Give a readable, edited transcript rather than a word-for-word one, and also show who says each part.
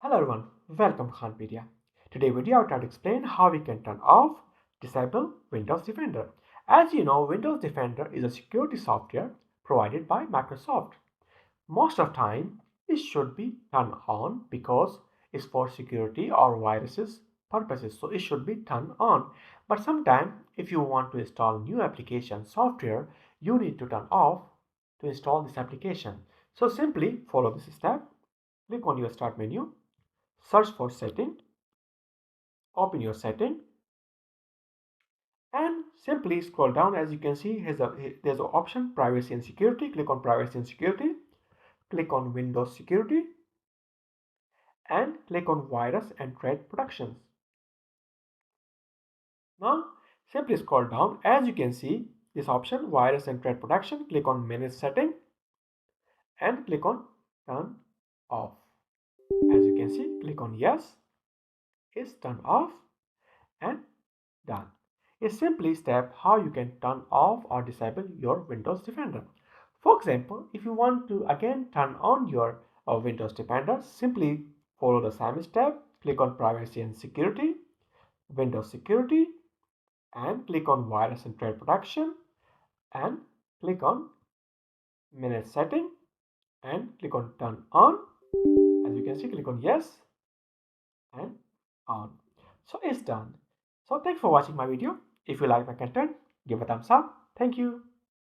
Speaker 1: Hello everyone, welcome to Khanpedia. Today video I'll try to explain how we can turn off, disable Windows Defender. As you know, Windows Defender is a security software provided by Microsoft. Most of time, it should be turned on because it's for security or viruses purposes. So it should be turned on. But sometimes, if you want to install new application software, you need to turn off to install this application. So simply follow this step. Click on your start menu, search for setting, open your setting, and simply scroll down. As you can see, there's an option privacy and security. Click on privacy and security, click on Windows security, and click on virus and threat protections. Now simply scroll down. As you can see this option virus and threat protection, click on manage setting and click on turn off. As you can see, click on yes, is turned off and done. Is simply step how you can turn off or disable your Windows Defender. For example, if you want to again turn on your Windows Defender, simply follow the same step. Click on privacy and security, Windows security, and click on virus and threat protection, and click on manage setting and click on turn on. As you can see, click on yes and on. So it's done. So thanks for watching my video. If you like my content, give a thumbs up. Thank you.